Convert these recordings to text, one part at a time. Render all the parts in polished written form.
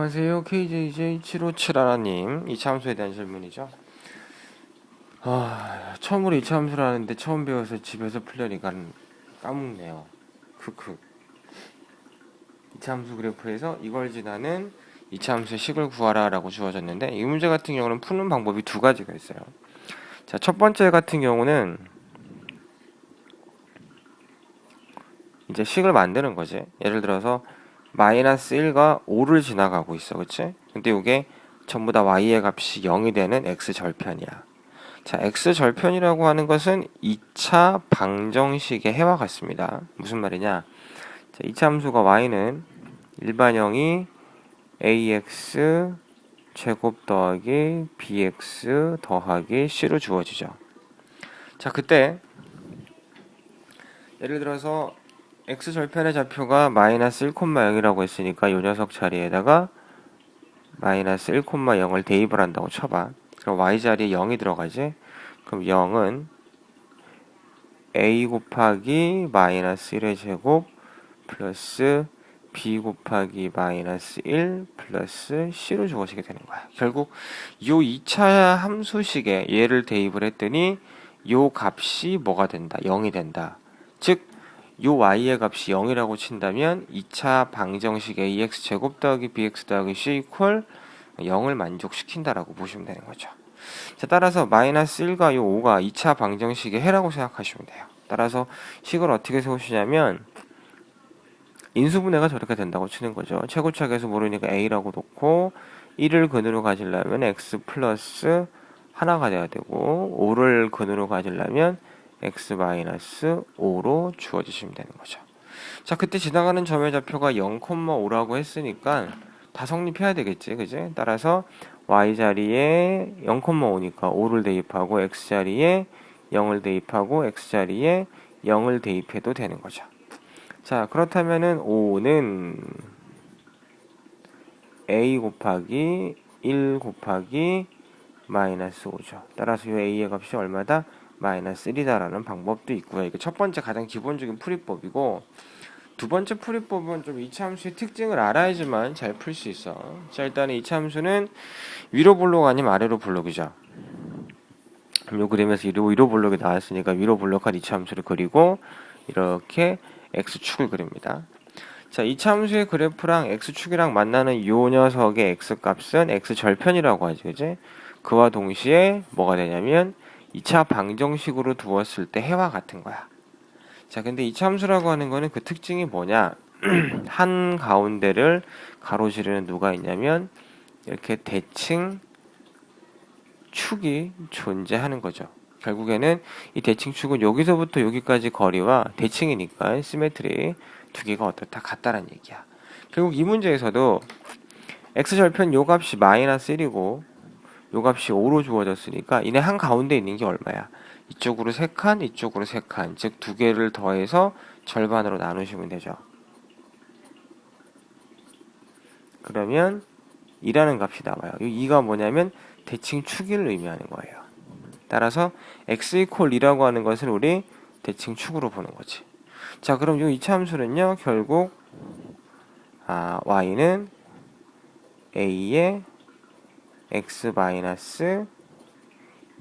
안녕하세요. KJJ757하나님. 이차함수에 대한 질문이죠. 처음으로 이차함수를 하는데 처음 배워서 집에서 풀려니까 까먹네요. 크크. 이차함수 그래프에서 이걸 지나는 이차함수의 식을 구하라 라고 주어졌는데, 이 문제 같은 경우는 푸는 방법이 두 가지가 있어요. 자, 첫 번째 같은 경우는 이제 식을 만드는 거지. 예를 들어서 마이너스 1과 5를 지나가고 있어. 그치? 근데 이게 전부 다 y의 값이 0이 되는 x 절편이야. 자, x 절편이라고 하는 것은 2차 방정식의 해와 같습니다. 무슨 말이냐? 자, 2차 함수가 y는 일반형이 ax 제곱 더하기 bx 더하기 c로 주어지죠. 자, 그때 예를 들어서 x절편의 좌표가 마이너스 1,0이라고 했으니까 이 녀석 자리에다가 마이너스 1,0을 대입을 한다고 쳐봐. 그럼 y자리에 0이 들어가지? 그럼 0은 a 곱하기 마이너스 1의 제곱 플러스 b 곱하기 마이너스 1 플러스 c로 주어지게 되는 거야. 결국 요 2차 함수식에 얘를 대입을 했더니 요 값이 뭐가 된다? 0이 된다. 즉 요 y의 값이 0이라고 친다면 2차 방정식 ax 제곱 더하기 bx 더하기 c 이퀄 0을 만족시킨다라고 보시면 되는 거죠. 자, 따라서 마이너스 1과 요 5가 2차 방정식의 해라고 생각하시면 돼요. 따라서 식을 어떻게 세우시냐면 인수분해가 저렇게 된다고 치는 거죠. 최고차계수 모르니까 a라고 놓고 1을 근으로 가지려면 x 플러스 하나가 돼야 되고 5를 근으로 가지려면 x 마이너스 5로 주어지시면 되는 거죠. 자, 그때 지나가는 점의 좌표가 0,5라고 했으니까 다 성립해야 되겠지, 그지? 따라서 y자리에 0,5니까 5를 대입하고 x자리에 0을 대입하고 x자리에 0을 대입해도 되는 거죠. 자, 그렇다면은 5는 a 곱하기 1 곱하기 마이너스 5죠. 따라서 이 a의 값이 얼마다? 마이너스 1이다라는 방법도 있고요. 이게 첫 번째 가장 기본적인 풀이법이고, 두 번째 풀이법은 좀 이차 함수의 특징을 알아야지만 잘 풀 수 있어. 자, 일단 이차 함수는 위로 볼록 아니면 아래로 볼록이죠. 요 그림에서 위로 볼록이 나왔으니까 위로 볼록한 이차 함수를 그리고 이렇게 x축을 그립니다. 자, 이차 함수의 그래프랑 x축이랑 만나는 요 녀석의 x값은 x절편이라고 하죠. 그지? 그와 동시에 뭐가 되냐면 2차 방정식으로 두었을 때 해와 같은 거야. 자, 근데 이차 함수라고 하는 거는 그 특징이 뭐냐? 한 가운데를 가로지르는 누가 있냐면 이렇게 대칭 축이 존재하는 거죠. 결국에는 이 대칭 축은 여기서부터 여기까지 거리와 대칭이니까 시메트리 두 개가 어떻다 같다라는 얘기야. 결국 이 문제에서도 x절편 요 값이 마이너스 1이고 요 값이 5로 주어졌으니까 이네 한 가운데 있는 게 얼마야? 이쪽으로 3칸, 이쪽으로 3칸. 즉 두 개를 더해서 절반으로 나누시면 되죠. 그러면 2라는 값이 나와요. 이 2가 뭐냐면 대칭 축을 의미하는 거예요. 따라서 x 이퀄 2라고 하는 것을 우리 대칭 축으로 보는 거지. 자, 그럼 이 2차 함수는요, 결국 y는 a의 x 마이너스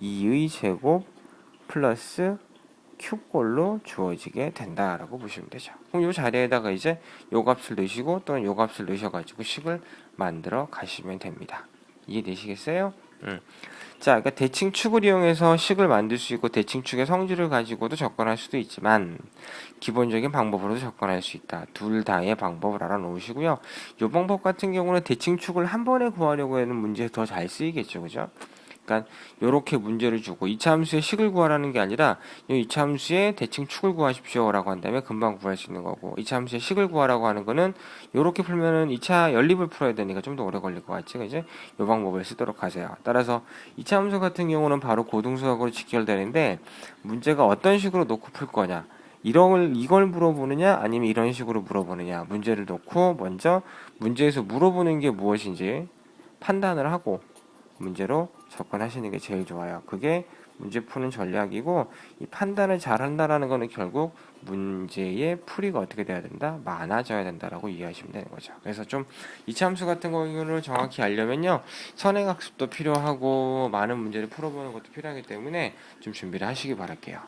2의 제곱 플러스 큐꼴로 주어지게 된다라고 보시면 되죠. 그럼 이 자리에다가 이제 요 값을 넣으시고 또는 요 값을 넣으셔가지고 식을 만들어 가시면 됩니다. 이해되시겠어요? 자, 그러니까 대칭축을 이용해서 식을 만들 수 있고 대칭축의 성질을 가지고도 접근할 수도 있지만 기본적인 방법으로도 접근할 수 있다. 둘 다의 방법을 알아놓으시고요. 이 방법 같은 경우는 대칭축을 한 번에 구하려고 하는 문제에 더 잘 쓰이겠죠, 그죠? 그러니까 이렇게 문제를 주고 2차 함수의 식을 구하라는 게 아니라 이 2차 함수의 대칭축을 구하십시오라고 한다면 금방 구할 수 있는 거고 2차 함수의 식을 구하라고 하는 거는 이렇게 풀면은 2차 연립을 풀어야 되니까 좀 더 오래 걸릴 것 같지, 그지? 이 방법을 쓰도록 하세요. 따라서 2차 함수 같은 경우는 바로 고등수학으로 직결되는데 문제가 어떤 식으로 놓고 풀 거냐, 이걸 물어보느냐 아니면 이런 식으로 물어보느냐, 문제를 놓고 먼저 문제에서 물어보는 게 무엇인지 판단을 하고 문제로 접근하시는 게 제일 좋아요. 그게 문제 푸는 전략이고, 이 판단을 잘 한다라는 거는 결국 문제의 풀이가 어떻게 돼야 된다? 많아져야 된다라고 이해하시면 되는 거죠. 그래서 좀 이차함수 같은 거를 정확히 알려면요, 선행학습도 필요하고 많은 문제를 풀어보는 것도 필요하기 때문에 좀 준비를 하시기 바랄게요.